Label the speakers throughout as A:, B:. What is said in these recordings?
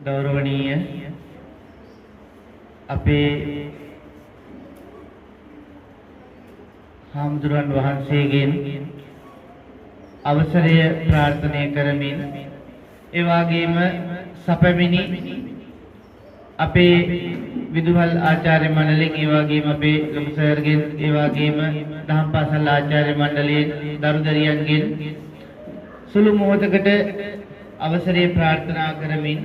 A: ගෞරවනීය අපේ හාමුදුරන් වහන්සේගෙන් අවසරය ප්‍රාර්ථනා කරමින් ඒ වගේම සපැමිණි අපේ විදුහල් ආචාර්ය මණ්ඩලයෙන් ඒ වගේම අපේ ලොකු සර්ගෙන් ඒ වගේම දහම් පාසල් ආචාර්ය මණ්ඩලයෙන් දරුදරියන්ගෙන් සුළු මොහොතකට අවසරය ප්‍රාර්ථනා කරමින්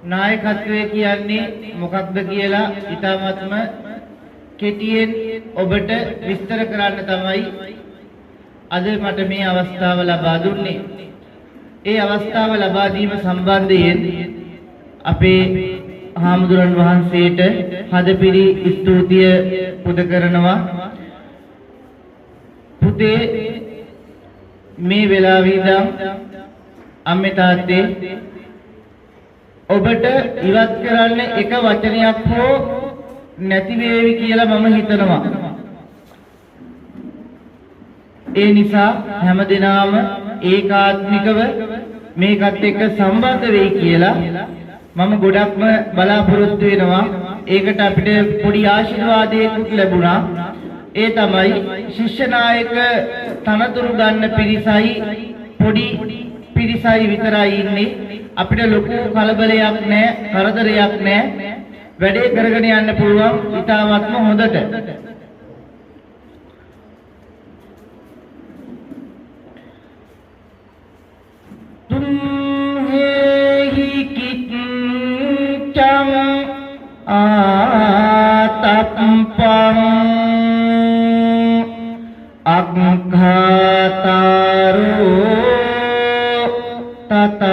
A: නායකත්වය කියන්නේ මොකක්ද කියලා ඊටාත්ම කෙටියෙන් ඔබට විස්තර කරන්න තමයි අද මට මේ අවස්ථාව ලබා දුන්නේ. ඒ අවස්ථාව ලබා දීම සම්බන්ධයෙන් අපේ හාමුදුරන් වහන්සේට හදපිරි ස්තුතිය පුද කරනවා. පුතේ මේ වෙලාවේ ඉඳන් අම්මේ තාත්තේ ඔබට ඉවත් කරන්න එක වචනයක් හෝ නැති වේවි කියලා මම හිතනවා. ඒ නිසා හැමදෙනාම ඒකාත්මිකව මේකත් එක්ක සම්බන්ධ වෙයි කියලා මම ගොඩක්ම බලාපොරොත්තු වෙනවා. ඒකට අපිට පොඩි ආශිර්වාදයකුත් ලැබුණා. ඒ තමයි ශිෂ්‍ය නායක තනතුරු ගන්න පිරිසයි පොඩි පිරිසයි විතරයි ඉන්නේ. අපිට ලොකු කලබලයක් නැහැ, කරදරයක් නැහැ. වැඩේ කරගෙන යන්න පුළුවන් ඉතාමත්ම හොඳට. තුම්හෙහි කිච්ඡං ආතප්පං අග්ඝාතාරෝ තථාගතා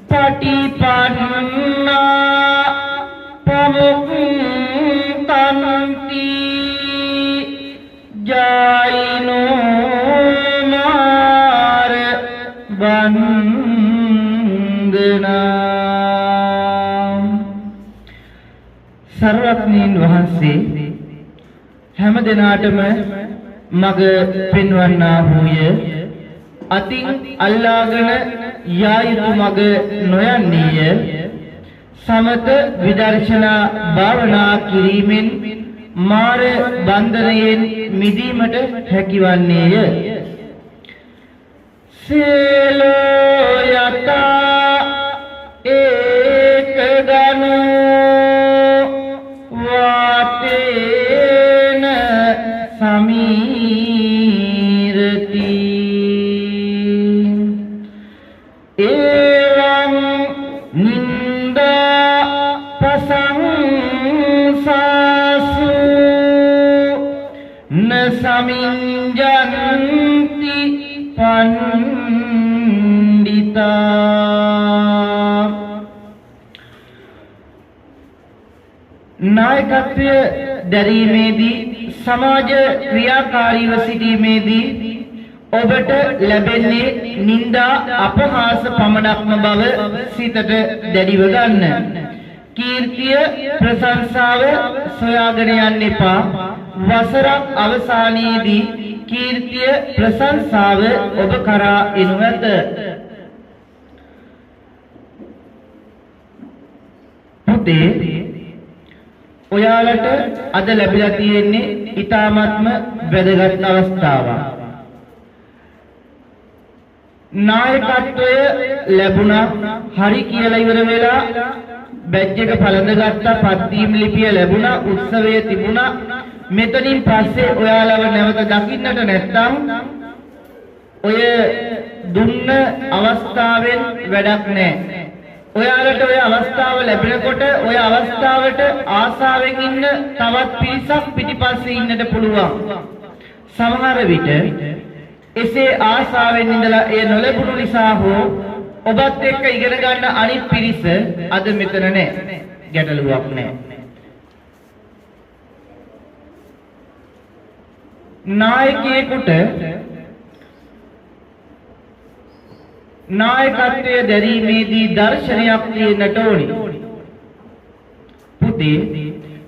A: පටිපන්නා පමුක්ඛන්ති ජායිනෝ මාර වන්දනා. සර්වඥයන් වහන්සේ හැම දිනාටම මග පෙන්වන්නා වූය. අතින් අල්ලාගෙන යා යුතු මග නොයන්නේය. සමත විදර්ශනා භාවනා කිරීමෙන් මාර බන්ධනයෙන් මිදීමට හැකිවන්නේය. සීලෝ යතා ඒකගනෝ වාතේන සමීරති එවං නින්දා පසංසාසු න සමිඤ්ජන්ති පණ්ඩිතා. නායකත්වය දැරීමේදී සමාජ ක්‍රියාකාරීව සිටීමේදී ඔබට ලැබෙන්නේ නිന്ദා අපහාස පමණක්ම බව සිතට දැඩිව ගන්න. කීර්තිය ප්‍රශංසාව සොයාගෙන යන්න එපා. වසරක් අවසානයේදී කීර්තිය ප්‍රශංසාව ඔබ කරා එනු ඇත. පුතේ ඔයාලට අද ලැබිලා තියෙන්නේ ඊ타ත්ම වැදගත් අවස්ථාවක්. නායකත්වය ලැබුණා හරි කියලා ඉවර වෙලා බැජ් එක පළඳ ගත්තා, පත්වීම් ලිපිය ලැබුණා, උත්සවය තිබුණා. මෙතනින් පස්සේ ඔයාලව නැවත දකින්නට නැත්තම් ඔය දුන්න අවස්ථාවෙන් වැඩක් නැහැ. ඔයාලට ඔය අවස්ථාව ලැබෙනකොට ඔය අවස්ථාවට ආසාවෙන් ඉන්න තවත් පිරිසක් පිටිපස්සේ ඉන්නට පුළුවන්. සමහර විට එසේ ආසාවෙන් ඉඳලා එය නොලැබුණු නිසා හෝ ඔබත් එක්ක ඉගෙන ගන්න අනිත් පිරිස අද මෙතන නැහැ. ගැටලුවක් නැහැ. නායකයෙකුට නායකත්වයේ දැරීමේදී දර්ශනයක් තියෙන්නට ඕනි. පුතේ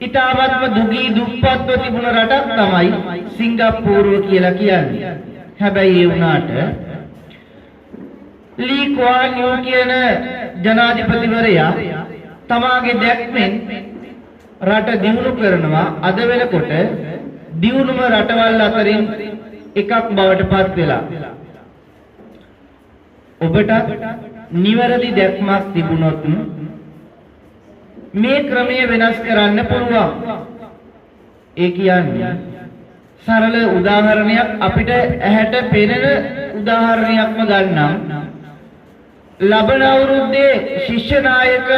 A: ඊටවත්ම දුගී දුප්පත්ව තිබුණ රටක් තමයි සිංගප්පූරුව කියලා කියන්නේ. හැබැයි ඒ වුණාට ලී ක්වාන් යූ කියන ජනාධිපතිවරයා තමාගේ දැක්මෙන් රට දියුණු කරනවා. අද වෙනකොට දියුණුම රටවල් අතරින් එකක් බවට පත් වෙලා. ඔබට නිවැරදි දැක්මක් තිබුණොත් මේ ක්‍රමය වෙනස් කරන්න පුළුවන්. ඒ කියන්නේ සරල උදාහරණයක් අපිට ඇහැට පෙනෙන උදාහරණයක්ම ගන්නම්. ලබන අවුරුද්දේ ශිෂ්‍ය නායක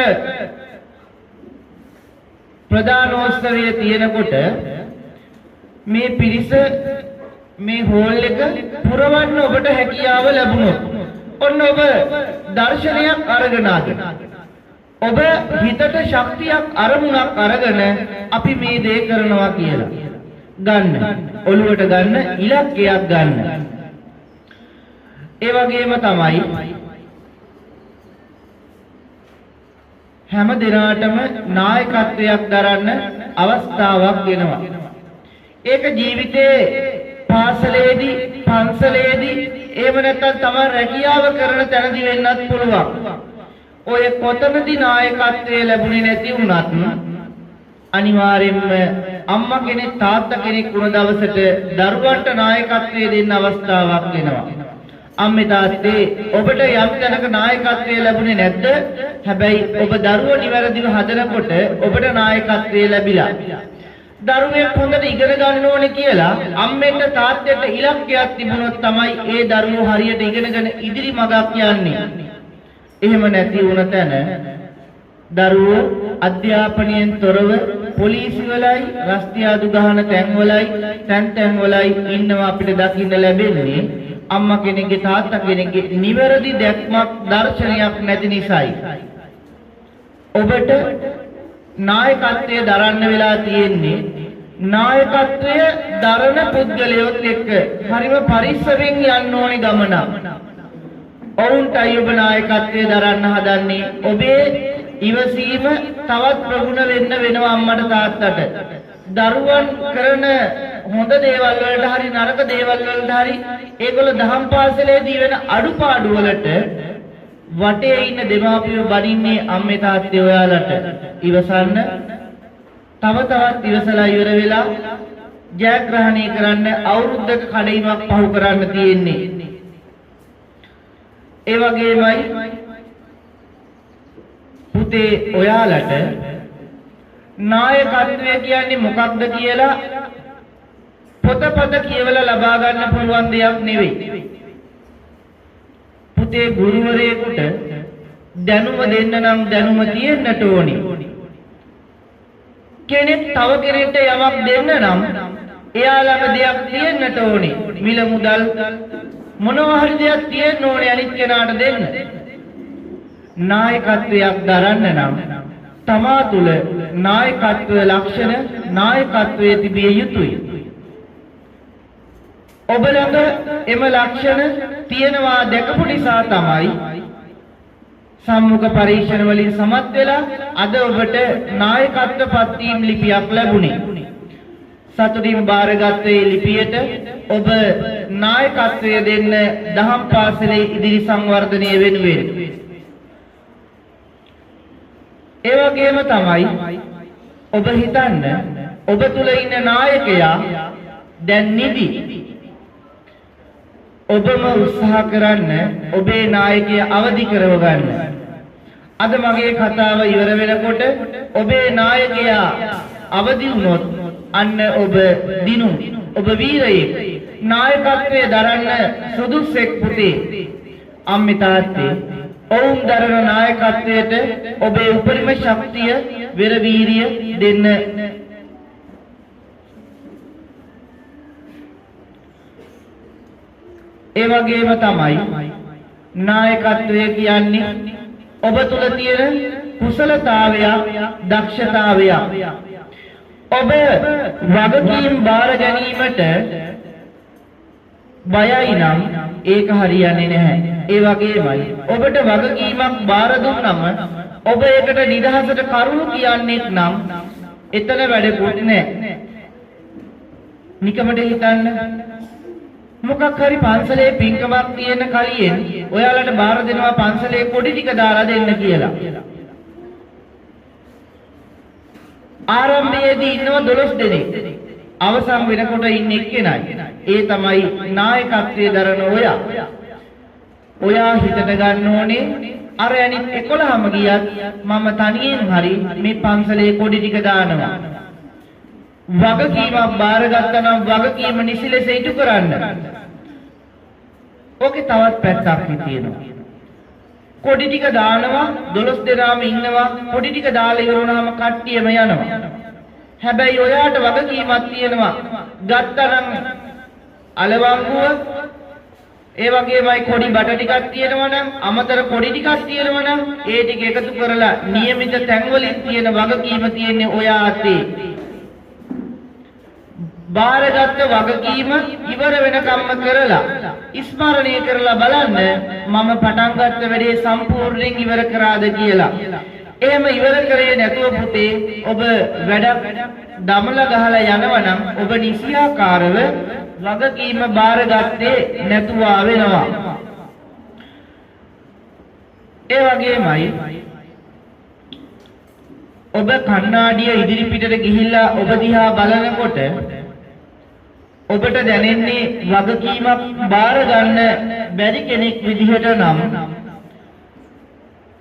A: ප්‍රධානෝත්සවය තියෙනකොට මේ පිරිස මේ හෝල් එක පුරවන්න ඔබට හැකියාව ලැබුණොත් ඔන්න ඔබ දර්ශනයක් අරගෙන ඔබ හිතට ශක්තියක් අරමුණක් අරගෙන අපි මේ දේ කරනවා කියලා ගන්න, ඔළුවට ගන්න, ඉලක්කයක් ගන්න. ඒ වගේම තමයි හැම දිනාටම නායකත්වයක් දරන්න අවස්ථාවක් එනවා. ඒක ජීවිතේ පාසලේදී, පන්සලේදී, එහෙම නැත්නම් තමයි රැකියාව කරන තැනදී වෙන්නත් පුළුවන්. ඔය කොතනදී නායකත්වයේ ලැබුණේ නැති වුණත් අනිවාර්යයෙන්ම අම්මා කෙනෙක් තාත්තා කෙනෙක් වුණ දවසට දරුවන්ට නායකත්වයේ දෙන්න අවස්ථාවක් එනවා. අම්මේ තාත්තේ ඔබට යම් තැනක නායකත්වයේ ලැබුණේ නැද්ද? හැබැයි ඔබ දරුවෝ නිවැරදිව හදනකොට ඔබට නායකත්වයේ ලැබිලා. දරුවෙක් හොඳට ඉගෙන ගන්න ඕනේ කියලා අම්මෙන්ට තාත්තෙන්ට ඉලක්කයක් තිබුණොත් තමයි ඒ දරුවෝ හරියට ඉගෙනගෙන ඉදිරි මඟක් යන්නේ. එහෙම නැති වුණ තැන දරුවෝ අධ්‍යාපනයෙන් තොරව පොලිසිය වලයි, රස්තියාදු ගහන තැන්වලයි, තැන්වලයි ඉන්නවා අපිට දකින්න ලැබෙන්නේ. අම්මා කෙනෙක්ගේ තාත්තා කෙනෙක්ගේ නිවැරදි දැක්මක්, දර්ශනයක් නැති නිසායි. ඔබට නායකත්වයේ දරන්න වෙලා තියෙන්නේ නායකත්වය දරන පුද්ගලයොත් එක්ක හරිම පරිස්සමෙන් යන්න ඕනේ ගමන. ඔවුන්ටයි ඔබ නායකත්වයේ දරන්න හදන්නේ. ඔබේ ඉවසීම තවත් ප්‍රගුණ වෙන්න වෙනවා අම්මට තාත්තට. දරුවන් කරන හොඳ දේවල් වලට හරි නරක දේවල් වලට හරි ඒගොල්ලෝ දහම් පාසලේදී වෙන අඩුපාඩු වලට වටේ ඉන්න දෙමාපියෝ බනින්නේ අම්මේ තාත්තේ ඔයාලට. ඉවසන්න, තව තවත් ඉවසලා ඉවර වෙලා ජයග්‍රහණය කරන්න අවුරුද්දක කඩයිමක් පහු කරන්න තියෙන්නේ. ඒ වගේමයි පුතේ ඔයාලට නායකත්වය කියන්නේ මොකක්ද කියලා පොතපත කියවලා ලබා ගන්න පුළුවන් දෙයක් නෙවෙයි. පුතේ ගුරුවරයෙකුට දැනුම දෙන්න නම් දැනුම තියෙන්නට ඕනි. කෙනෙක් තව කෙනෙක්ට යමක් දෙන්න නම් එයා ළඟ දෙයක් තියෙන්නට ඕනි. මිල මුදල් මොනවා හරි දෙයක් තියෙන්න ඕනේ අනිත් කෙනාට දෙන්න. නායකත්වයක් දරන්න නම් තමා තුළ නායකත්වයේ ලක්ෂණ, නායකත්වයේ තිබිය යුතුයි. ඔබ ළඟ එම ලක්ෂණ තියෙනවා දැකපු නිසා තමයි සම්මුඛ පරීක්ෂණ වලින් සමත් වෙලා අද ඔබට නායකත්ව පත්වීම් ලිපියක් ලැබුණේ. සතුටින් බාරගත් මේ ලිපියට ඔබ නායකත්වය දෙන්න දහම් පාසලේ ඉදිරි සංවර්ධනය වෙනුවෙන්. ඒ වගේම තමයි ඔබ හිතන්න ඔබ තුල ඉන්න නායකයා දැන් නිදි. ඔබම උත්සාහ කරන්න ඔබේ නායකයා අවදි කරව ගන්න. අද මගේ කතාව ඉවර වෙනකොට ඔබේ නායකයා අවදි වුණොත් අන්න ඔබ දිනු. ඔබ වීරයෙක්. නායකත්වයේ දරන්න සුදුසෙක් පුතේ. අම්මේ තාත්තේ ඔවුන් දරන නායකත්වයට ඔබේ උපරිම ශක්තිය, වෙර වීරිය දෙන්න. ඒ වගේම තමයි නායකත්වය කියන්නේ ඔබ තුල තියෙන කුසලතාවයක්, දක්ෂතාවයක්. ඔබ වගකීම් බාර ගැනීමට බයයි නම් ඒක හරියන්නේ නැහැ. ඒ වගේමයි ඔබට වගකීමක් බාර දුන්නම ඔබ ඒකට නිදහසට කරුණු කියන්නේ නම් එතන වැඩකුත් නැහැ. නිකමට හිතන්න මොකක් හරි පන්සලේ පින්කමක් තියෙන කලියෙන් ඔයාලට බාර දෙනවා පන්සලේ කොඩි ටික දාලා දෙන්න කියලා. ආරම්භයේදී ඉන්නවා 12 දෙනෙක්. අවසන් වෙනකොට ඉන්නේ එක්කෙනයි. ඒ තමයි නායකත්වයේ දරන ඔයා. ඔයා හිතට ගන්න ඕනේ අර අනිත් 11ම ගියත් මම තනියෙන් හරි මේ පන්සලේ කොඩි ටික දානවා. වගකීමක් බාරගත්තා නම් වගකීම නිසිලෙස ඉටු කරන්න. ඕකේ තවත් පැත්තක් තියෙනවා. කොඩි ටික දානවා 12 දෙනාම ඉන්නවා කොඩි ටික දාලා ඉවර වුණාම කට්ටියම යනවා. හැබැයි ඔයාට වගකීමක් තියෙනවා. ගත්තනම් අලවංගුව ඒ වගේමයි කොඩි බට ටිකක් තියෙනවා නම් අමතර කොඩි ටිකක් තියෙනවා නම් ඒ ටික එකතු කරලා નિયમિત තැන්වලින් තියෙන වගකීම තියෙන්නේ ඔයා අතේ. බාරගත් වගකීම ඉවර වෙනකම්ම කරලා ස්මරණය කරලා බලන්න මම පටන් ගත්ත වැඩේ සම්පූර්ණයෙන් ඉවර කරාද කියලා. එහෙම ඉවර කරේ නැතුව පුතේ ඔබ වැඩක් දමලා ගහලා යනවනම් ඔබ නිසියාකාරව වගකීම බාරගත්තේ නැතුව වෙනවා. ඒ වගේමයි ඔබ කණ්ණාඩිය ඉදිරි පිටට ගිහිල්ලා ඔබ දිහා බලනකොට ඔබට දැනෙන්නේ වගකීමක් බාර ගන්න බැරි කෙනෙක් විදිහට නම්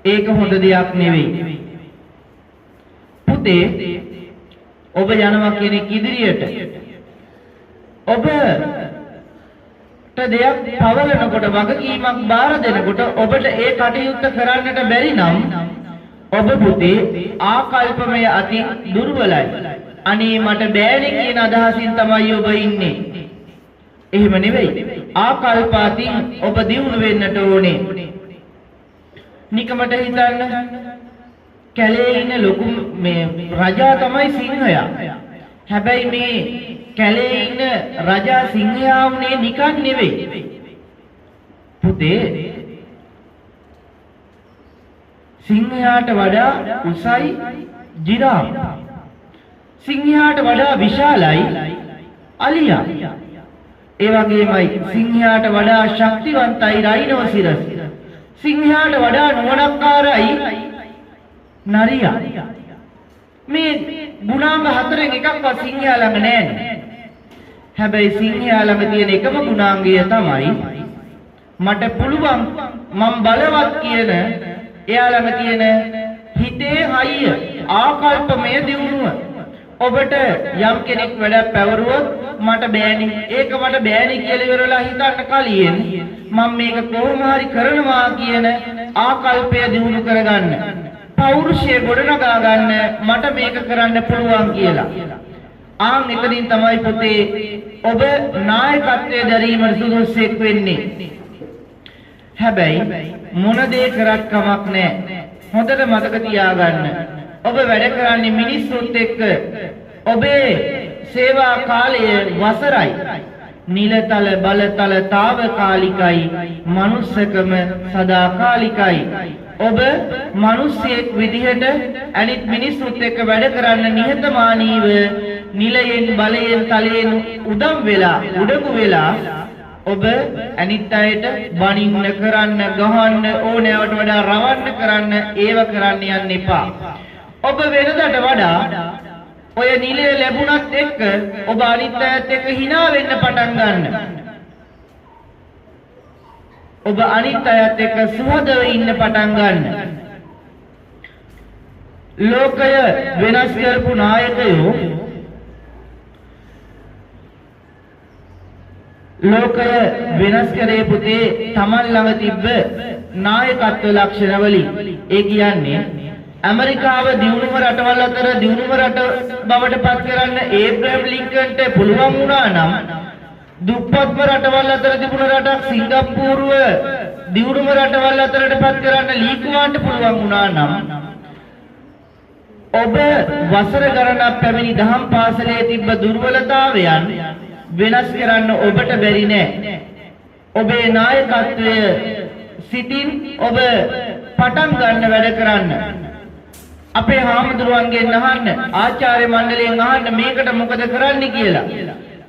A: ඒක හොඳ දෙයක් නෙවෙයි. පුතේ ඔබ යනවා කෙනෙක් ඉදිරියට ඔබට දෙයක් පවරනකොට වගකීමක් බාර දෙනකොට ඔබට ඒ කටයුත්ත කරන්නට බැරි නම් ඔබ පුතේ ආකල්පමය අතින් දුර්වලයි. අනේ මට බෑනේ කියන අදහසින් තමයි ඔබ ඉන්නේ. එහෙම නෙවෙයි. ආකල්ප අතින් ඔබ දියුණු වෙන්නට ඕනේ. නිකමට හිතන්න කැලේ ඉන්න ලොකු මේ රජා තමයි සිංහයා. හැබැයි මේ කැලේ ඉන්න රජා සිංහයා වුණේ නිකන් නෙවෙයි. පුතේ සිංහයාට වඩා උසයි ජිරාෆ්. සිංහයාට වඩා විශාලයි අලියා. ඒ වගේමයි සිංහයාට වඩා ශක්තිවන්තයි රයිනෝසිරස්. සිංහයාට වඩා නුවණක්කාරයි නරියා. මේ ගුණාංග හතරෙන් එකක්වත් සිංහයා ළඟ නැහැ. හැබැයි සිංහයා ළඟ තියෙන එකම ගුණාංගය තමයි මට පුළුවන් මම බලවත් කියන එයා ළඟ තියෙන හිතේ හයිය ආකල්පමය දියුණුව. ඔබට යම් කෙනෙක් වැඩක් පැවරුවොත් මට බෑනි ඒක මට බෑනි කියලා ඉවරලා හිතන්න කලින් මම මේක කොහොම හරි කරනවා කියන ආකල්පය දියුණු කරගන්න. පෞරුෂය ගොඩනගා ගන්න මට මේක කරන්න පුළුවන් කියලා. ආන් එතනින් තමයි පුතේ ඔබ නායකත්වයේ දැරීමට සුදුසුෙක් වෙන්නේ. හැබැයි මොන දේ කරත් කමක් නැහැ. හොඳට මතක තියාගන්න. ඔබ වැඩ කරන්නේ මිනිස්සුත් එක්ක. ඔබේ සේවා කාලය වසරයි. නිලතල බලතල తాවකාලිකයි. මනුස්සකම සදාකාලිකයි. ඔබ මිනිසෙක් විදිහට අනිත් මිනිස්සුත් එක්ක වැඩ කරන්න නිහතමානීව නිලයෙන් බලයෙන් තලයෙන් උදම් වෙලා උඩඟු වෙලා ඔබ අනිත් අයට බනින්න කරන්න ගහන්න ඕනෑවට වඩා රවන්න කරන්න ඒව කරන්න යන්න එපා. ඔබ වෙනදට වඩා ඔය නිලය ලැබුණත් එක්ක ඔබ අනිත් අයත් එක්ක hina වෙන්න පටන් ගන්න. ඔබ අනිත් අයත් එක්ක සුහදව ඉන්න පටන් ගන්න. ලෝකය වෙනස් කරපු නායකයෝ ලෝකය වෙනස් කරේ පුතේ තමන් ළඟ තිබ්බ නායකත්ව ලක්ෂණ වලින්. ඒ කියන්නේ ඇමරිකාව දියුණුම රටවල් අතර දියුණුම රට බවට පත් කරන්න ඒබ්‍රහම් ලින්කන්ට පුළුවන් වුණා නම් දුප්පත්ම රටවල් අතර තිබුණ රටක් සිංගප්පූරුව දියුණුම රටවල් අතරට පත් කරන්න ලී කුවාන්ට පුළුවන් වුණා නම් ඔබ වසර ගණනක් පැමිණි දහම් පාසලේ තිබ්බ දුර්වලතාවයන් වෙනස් කරන්න ඔබට බැරි නෑ. ඔබේ නායකත්වය සිටින් ඔබ පටන් ගන්න වැඩ කරන්න. අපේ හාමුදුරුවන්ගෙන් අහන්න, ආචාර්ය මණ්ඩලයෙන් අහන්න මේකට මොකද කරන්න කියලා.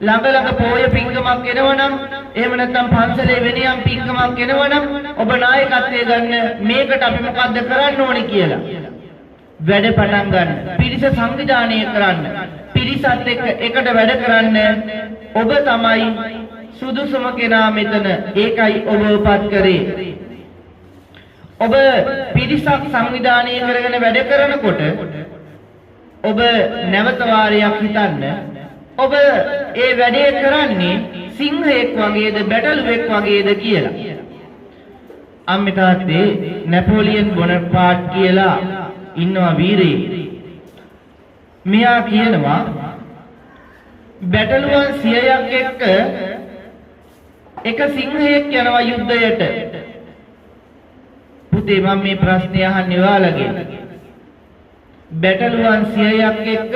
A: ළඟ ළඟ පොය පින්කමක් එනවනම් එහෙම නැත්නම් පන්සලේ වෙනියම් පින්කමක් එනවනම් ඔබ නායකත්වයේ ගන්න මේකට අපි මොකද්ද කරන්න ඕනේ කියලා වැඩ පටන් ගන්න. පිරිස සංවිධානය කරන්න. පිරිසත් එක්ක එකට වැඩ කරන්න ඔබ තමයි සුදුසුම කෙනා මෙතන. ඒකයි ඔබ උපත් කරේ. ඔබ පිරිසක් සංවිධානය කරගෙන වැඩ කරනකොට ඔබ නැවත වාරයක් හිතන්න ඔබ ඒ වැඩේ කරන්නේ සිංහයෙක් වගේද බැටළුවෙක් වගේද කියලා. අම්මේ තාත්තේ නැපෝලියන් බොනපාට් කියලා ඉන්නවා වීරයෙක්. මෙයා කියනවා බැටළුවන් 100ක් එක්ක එක සිංහයෙක් යනවා යුද්ධයට. පුතේ මම මේ ප්‍රශ්නේ අහන්නේ ඔයාලගෙන්. බැටළුවන් 100ක් එක්ක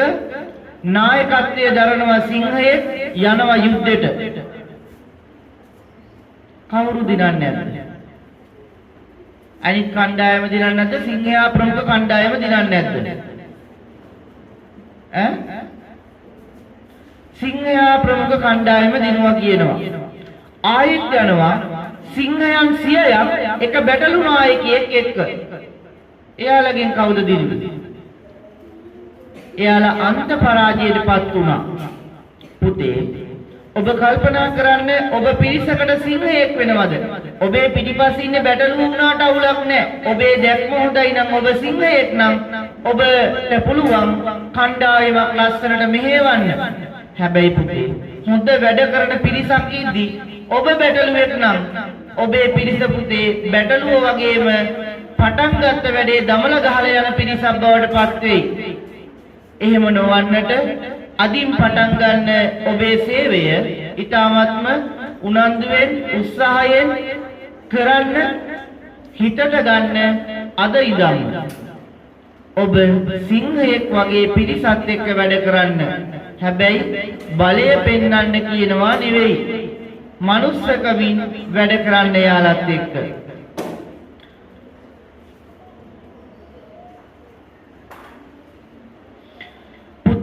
A: නායකත්වයේ දරනවා සිංහයෙක් යනවා යුද්ධයට. කවුරු දිනන්නේ නැද්ද? අනිත් කණ්ඩායම දිනන්නේ නැද්ද? සිංහයා ප්‍රමුඛ කණ්ඩායම දිනන්නේ නැද්ද? සිංහයා ප්‍රමුඛ කණ්ඩායම දිනුවා කියනවා. ආයෙත් යනවා සිංහයන් 100ක් එක බැටළු නායකයෙක් එක්ක. එයාලගෙන් කවුද දිනුවේ? එයාලා අන්ත පරාජයටපත් වුණා. පුතේ ඔබ කල්පනා කරන්න ඔබ පිරිසකට සිංහයෙක් වෙනවද? ඔබේ පිටිපස්සේ ඉන්න බැටළුව වුණාට අවුලක් නැහැ. ඔබේ දැක්ම හොඳයි නම් ඔබ සිංහයෙක් නම් ඔබට පුළුවන් කණ්ඩායමක් ලස්සනට මෙහෙවන්න. හැබැයි පුතේ හොඳ වැඩ කරන පිරිසක් ඉද්දි ඔබ බැටළුවෙක් නම් ඔබේ පිරිස පුතේ බැටළුව වගේම පටන් ගත්ත වැඩේ දමල ගහලා යන පිරිසක් බවට පත් වෙයි. එහෙම නොවන්නට අදින් පටන් ගන්න ඔබේ සේවය ඊටාත්ම උනන්දුවෙන් උත්සාහයෙන් කරන්න හිතට ගන්න අද ඉඳන් ඔබ සිංහයෙක් වගේ පිරිසත් එක්ක වැඩ කරන්න. හැබැයි බලය පෙන්වන්න කියනවා නෙවෙයි. මනුස්සකමින් වැඩ කරන්න යාලත් එක්ක.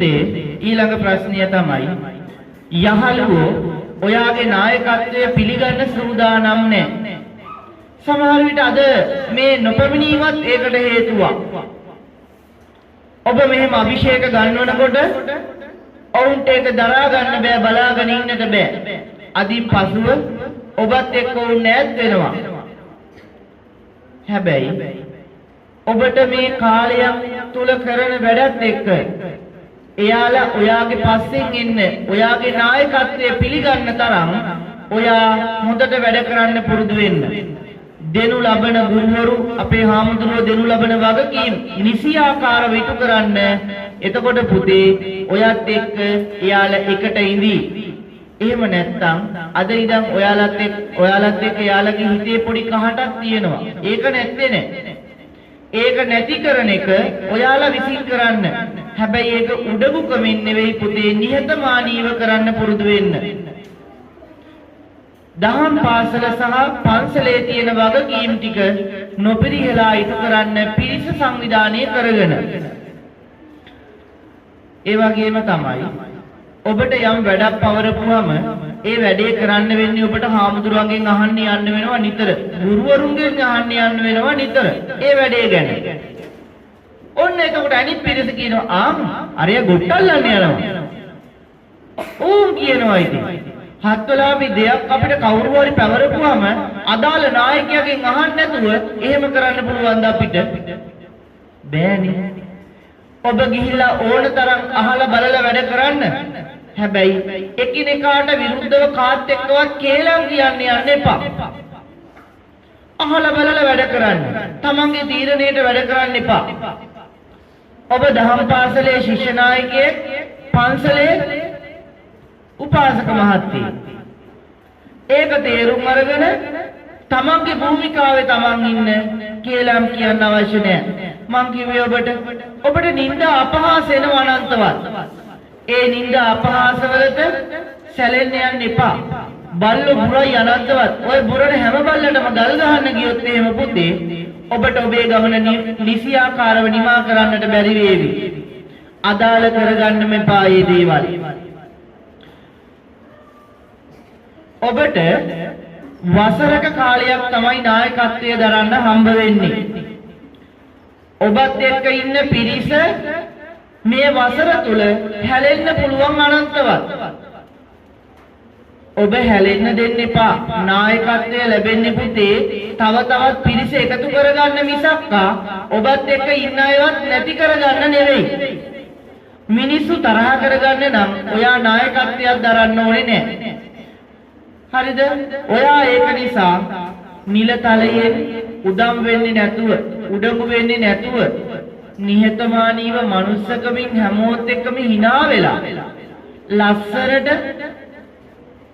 A: ඊළඟ ප්‍රශ්නය තමයි යහළුවෝ ඔයාගේ නායකත්වය පිළිගන්න සූදානම් නැහැ. සමහර විට අද මේ නොපැමිණීමත් ඒකට හේතුවක්. ඔබ මෙහෙම අභිෂේක ගන්නවනකොට ඔවුන්ට ඒක දරා ගන්න බෑ, බලාගෙන ඉන්නට බෑ. අදින් පසුව ඔබත් එක්ක වුන් ඈත් වෙනවා. හැබැයි ඔබට මේ කාලයක් තුල කරන වැඩත් එක්ක එයාලා ඔයාගේ පස්සෙන් ඉන්න ඔයාගේ නායකත්වය පිළිගන්න තරම් ඔයා හොඳට වැඩ කරන්න පුරුදු වෙන්න. දෙනු ලබන ගුරුවරු අපේ හාමුදුරුවෝ දෙනු ලබන වගකීම් නිසියාකාරව ඉටු කරන්න. එතකොට පුතේ ඔයත් එක්ක එයාලා එකට ඉඳී. එහෙම නැත්නම් අද ඉඳන් ඔයාලත් එක්ක එයාලගේ හිතේ පොඩි කහටක් තියෙනවා. ඒක නැත්තේ නෑ. ඒක නැති කරන එක ඔයාලා විසින් කරන්න. හැබැයි ඒක උඩඟුකමින් නෙවෙයි පුතේ, නිහතමානීව කරන්න පුරුදු වෙන්න. දහම් පාසල සහ පන්සලේ තියෙන වගකීම් ටික නොපිරිහෙලා ඉටු කරන්න පිරිස සංවිධානය කරගෙන. ඒ වගේම තමයි ඔබට යම් වැඩක් පවරපුවම ඒ වැඩේ කරන්න වෙන්නේ ඔබට හාමුදුරුවන්ගෙන් අහන්න යන්න වෙනවා නිතර. ගුරුවරුන්ගෙන් අහන්න යන්න වෙනවා නිතර. ඒ වැඩේ ගැන. ඔන්න එතකොට අනිත් පිරිස කියනවා අරය ගොට්ටල්ලන්න යනවා. ඕම් කියනවා ඉතින්. හත්වලාපි දෙයක් අපිට කවුරු හරි පැවරපුවම අදාළ නායකයාගෙන් අහන්න නැතුව එහෙම කරන්න පුළුවන්ද අපිට? බෑනේ. ඔබ ගිහිල්ලා ඕන තරම් අහලා බලලා වැඩ කරන්න. හැබැයි එකිනෙකාට විරුද්ධව කාත් එක්කවත් කේලම් කියන්න යන්න එපා. අහලා බලලා වැඩ කරන්න. තමන්ගේ තීරණයට වැඩ කරන්න එපා. ඔබ දහම් පාසලේ ශිෂ්‍ය නායකයෙක්, පන්සලේ උපාසක මහත්මිය. ඒක තේරුම් අරගෙන තමන්ගේ භූමිකාවේ තමන් ඉන්න කේලම් කියන්න අවශ්‍ය නැහැ. මං කිව්වේ ඔබට නිന്ദා අපහාස එනවා අනන්තවත්. ඒ නිന്ദා අපහාස වලට සැලෙන්න යන්න එපා. බල්ලෝ බුරයි අනන්තවත්. ඔය බුරන හැම බල්ලටම ගල් ගහන්න ගියොත් එහෙම පුතේ ඔබට ඔබේ ගමන නිසියාකාරව නිමා කරන්නට බැරි වේවි. අදාළ කරගන්න මෙපා මේ දේවල්. ඔබට වසරක කාලයක් තමයි නායකත්වයේ දරන්න හම්බ වෙන්නේ. ඔබත් එක්ක ඉන්න පිරිස මේ වසර තුල හැලෙන්න පුළුවන් අනන්තවත්. ඔබ හැලෙන්න දෙන්න එපා. නායකත්වය ලැබෙන්නේ පුතේ තව තවත් පිරිස එකතු කරගන්න මිසක්කා ඔබත් එක්ක ඉන්න අයවත් නැති කරගන්න නෙවෙයි. මිනිස්සු තරහ කරගන්න නම් ඔයා නායකත්වයක් දරන්න ඕනේ නැහැ. හරිද? ඔයා ඒක නිසා නිලතලයෙන් උදම් වෙන්නේ නැතුව, උඩඟු වෙන්නේ නැතුව නිහතමානීව මනුස්සකමින් හැමෝත් එක්කම hina වෙලා ලස්සරට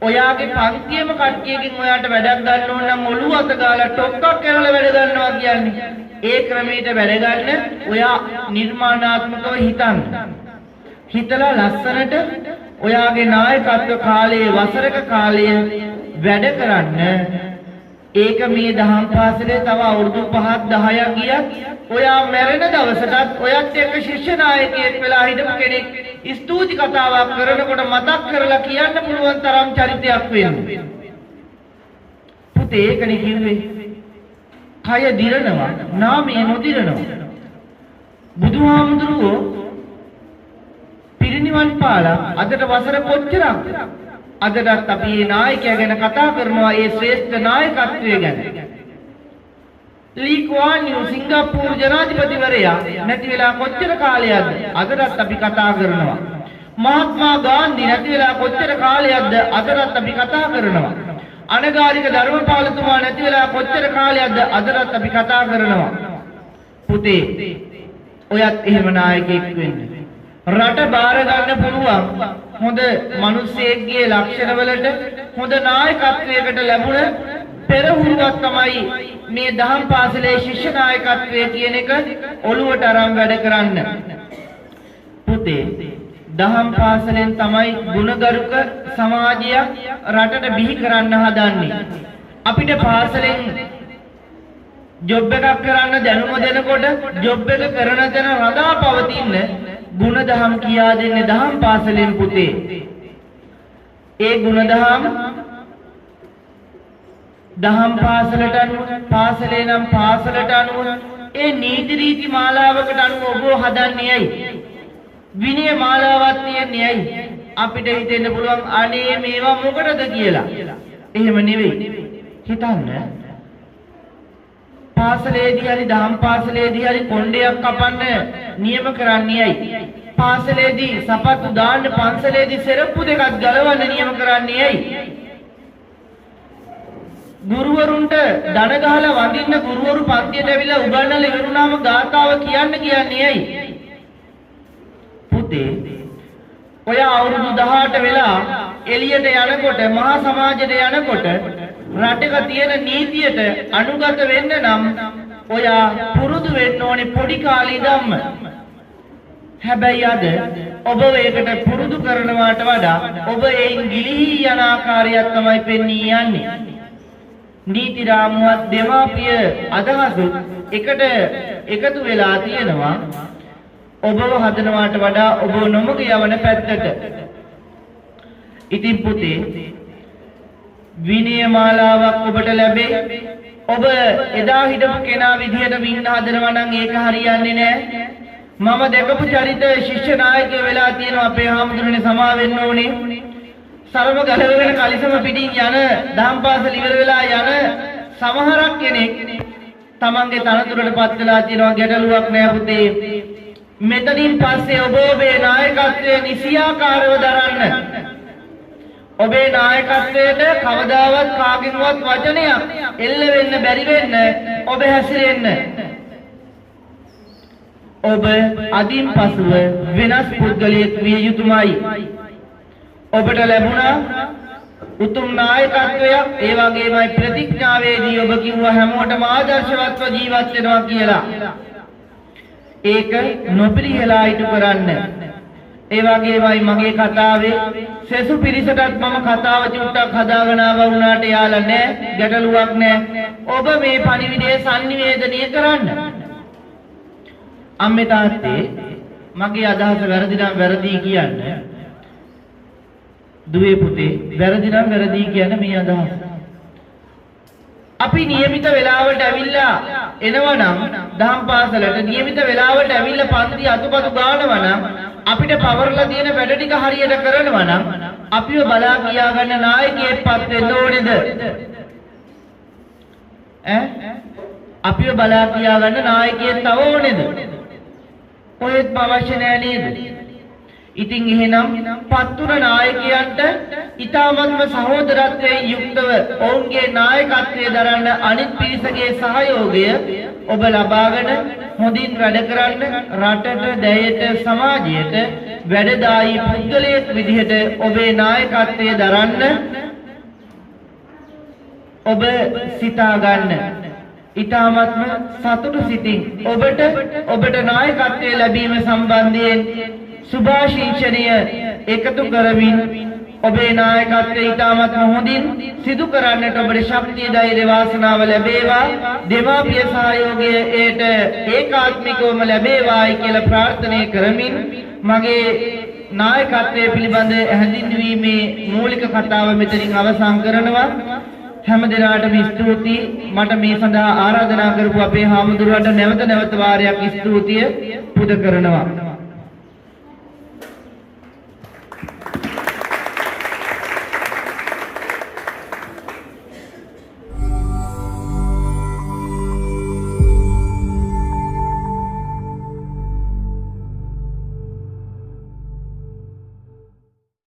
A: ඔයාගේ පන්තියේම කට්ටියකින් ඔයාට වැඩක් ගන්න ඕන නම් ඔළුව අත ගාලා ටොක්කක් කරලා වැඩ ගන්නවා කියන්නේ. ඒ ක්‍රමයට වැඩ ගන්න ඔයා නිර්මාණාත්මකව හිතන්න. හිතලා ලස්සනට ඔයාගේ නායකත්ව කාලයේ වසරක කාලය වැඩ කරන්න. ඒක මේ දහම් පාසලේ තව අවුරුදු 5ක් 10ක් ගියත් ඔයා මැරෙන දවසටත් ඔයත් එක්ක ශිෂ්‍ය නායකයෙක් වෙලා හිටපු කෙනෙක් ස්තුති කතාවක් කරනකොට මතක් කරලා කියන්න පුළුවන් තරම් චරිතයක් වෙන්න. පුතේ ඒකනේ කිව්වේ. කය දිරනවා, නාමය නොදිරනවා. බුදුහාමුදුරුවෝ පිරිනිවන් පාලා අදට වසර කොච්චරක්? අදටත් අපි මේ නායකයා ගැන කතා කරනවා, ඒ ශ්‍රේෂ්ඨ නායකත්වය ගැන. ලී කුවාන් යූ සිංගප්පූරු ජනාධිපතිවරයා නැති වෙලා කොච්චර කාලයක්ද? අදටත් අපි කතා කරනවා. මහත්මා ගාන්ධි නැති වෙලා කොච්චර කාලයක්ද? අදටත් අපි කතා කරනවා. අනගාരിക ධර්මපාලතුමා නැති වෙලා කොච්චර කාලයක්ද? අදටත් අපි කතා කරනවා. පුතේ ඔයත් එහෙම නායකයෙක් වෙන්න. රට බාර ගන්න පුළුවන් හොඳ මිනිස්සෙක්ගේ ලක්ෂණ වලට හොඳ නායකත්වයකට ලැබුණ පෙරහුරුවක් තමයි මේ දහම් පාසලේ ශිෂ්‍ය නායකත්වය කියන එක ඔළුවට අරන් වැඩ කරන්න. පුතේ දහම් පාසලෙන් තමයි ගුණගරුක සමාජයක් රටට බිහි කරන්න හදන්නේ. අපිට පාසලෙන් ජොබ් එකක් කරන්න දැනුම දෙනකොට ජොබ් එක කරන තැන රඳා පවතින ගුණදහම් කියා දෙන්නේ දහම් පාසලෙන් පුතේ. ඒ ගුණදහම් දහම් පාසලට අනුව, පාසලේ නම් පාසලට අනුව, ඒ නීති රීති මාලාවකට අනුව ඔබ හදන්නේ ඇයි? විනය මාලාවක් තියන්නේ ඇයි? අපිට හිතෙන්න පුළුවන් අනේ මේවා මොකටද කියලා. එහෙම නෙවෙයි. හිතන්න. පාසලේදී හරි දහම් පාසලේදී හරි කොණ්ඩයක් කපන්න නියම කරන්නේ ඇයි? පාසලේදී සපත්තු දාන්න පන්සලේදී සෙරප්පු දෙකක් ගලවන්න නියම කරන්නේ ඇයි? ගුරුවරුන්ට දන ගහලා වඳින්න ගුරුවරු පන්තියට ඇවිල්ලා උගන්වලා ඉවරුනාම ගාථාව කියන්නේ ඇයි? පුතේ ඔය අවුරුදු 18 වෙලා එළියට යනකොට මහා සමාජයට යනකොට රටක තියෙන නීතියට අනුගත වෙන්න නම් ඔයා පුරුදු වෙන්න ඕනේ පොඩි කාලේ ඉඳන්ම. හැබැයි අද ඔබ ඒකට පුරුදු කරනවාට වඩා ඔබ ඒන් ගිලිහි යන ආකාරයක් තමයි පෙන්වී යන්නේ. නීති රාමුවත් දෙමාපිය අදහසුත් එකට එකතු වෙලා තියෙනවා ඔබව හදනවාට වඩා ඔබ නොමග යවන පැත්තට. ඉතින් පුතේ විනය මාලාවක් ඔබට ලැබේ. ඔබ එදා හිටපු කෙනා විදිහට වින්න හදනවා නම් ඒක හරියන්නේ නැහැ. මම දැකපු චරිත ශිෂ්‍ය නායකයෝ වෙලා තියෙනවා අපේ හාමුදුරනේ සමා වෙන්න ඕනේ. සරම ගලවගෙන කලිසම පිටින් යන දහම් පාසල ඉවර වෙලා යන සමහරක් කෙනෙක් තමන්ගේ තනතුරටපත් වෙලා තියෙනවා. ගැටලුවක් නෑ පුතේ. මෙතනින් පස්සේ ඔබ ඔබේ නායකත්වයේ නිසියාකාරව දරන්න. ඔබේ නායකත්වයට කවදාවත් කාගෙන්වත් වචනයක් එල්ල වෙන්න බැරි වෙන්න ඔබ හැසිරෙන්න. ඔබ අදින් පසුව වෙනස් පුද්ගලයෙක් විය යුතුමයි. ඔබට ලැබුණා උතුම් නායකත්වයක්. ඒ වගේමයි ප්‍රතිඥාවේදී ඔබ කිව්වා හැමෝටම ආදර්ශවත්ව ජීවත් වෙනවා කියලා. ඒක නොපිරිහෙලා ඉටු කරන්න. ඒ වගේමයි මගේ කතාවේ සෙසු පිරිසටත් මම කතාව චුට්ටක් හදාගෙන ආවා වුණාට යාලා නෑ, ගැටලුවක් නෑ. ඔබ මේ පණිවිඩය sannivedanaya කරන්න. අම්මේ තාත්තේ මගේ අදහස වැරදි නම් වැරදි කියන්න. දුවේ පුතේ වැරදි නම් වැරදි කියන මේ අදහස. අපි નિયમિત වෙලාවට ඇවිල්ලා එනවනම් දහම් පාසලට નિયમિત වෙලාවට ඇවිල්ලා පන්ති අතුපතු ගානවා නම් අපිට පවර්ලා තියෙන වැඩ ටික හරියට කරනවා නම් අපිව බලා කියා ගන්න නායකයෙක්පත් වෙන්න ඕනේද? අපිව බලා කියා ගන්න නායකයෙක් තව ඕනේද? කොහෙත් අවශ්‍ය නැහැ නේද? ඉතින් එහෙනම් පත්තුන නායකයන්ට ඊ타මත්ම සහෝදරත්වයෙන් යුක්තව ඔවුන්ගේ නායකත්වයේ දරන අනිත් පිරිසගේ සහයෝගය ඔබ ලබාගෙන හොඳින් වැඩ කරන්න රටට දැයට සමාජයට වැඩදායී පුද්ගලයෙක් විදිහට ඔබේ නායකත්වයේ දරන්න ඔබ සිතා ගන්න. ඊ타මත්ම සතුටු සිතින් ඔබට නායකත්වයේ ලැබීම සම්බන්ධයෙන් සුභාශිංසනය එකතු කරමින් ඔබේ නායකත්වයේ ඊටමත් හොඳින් සිදු කරන්නට ඔබට ශක්තිය ධෛර්ය වාසනාව ලැබේවා. දෙමාපිය සහයෝගය ඒට ඒකාත්මිකවම ලැබේවායි කියලා ප්‍රාර්ථනා කරමින් මගේ නායකත්වයේ පිළිබඳ හැඳින්වීමේ මූලික කතාව මෙතනින් අවසන් කරනවා. හැම දිනාටම ස්තුතියි. මට මේ සඳහා ආරාධනා කරපු අපේ හාමුදුරුවන්ට නැවත වාරයක් ස්තුතිය පුද කරනවා.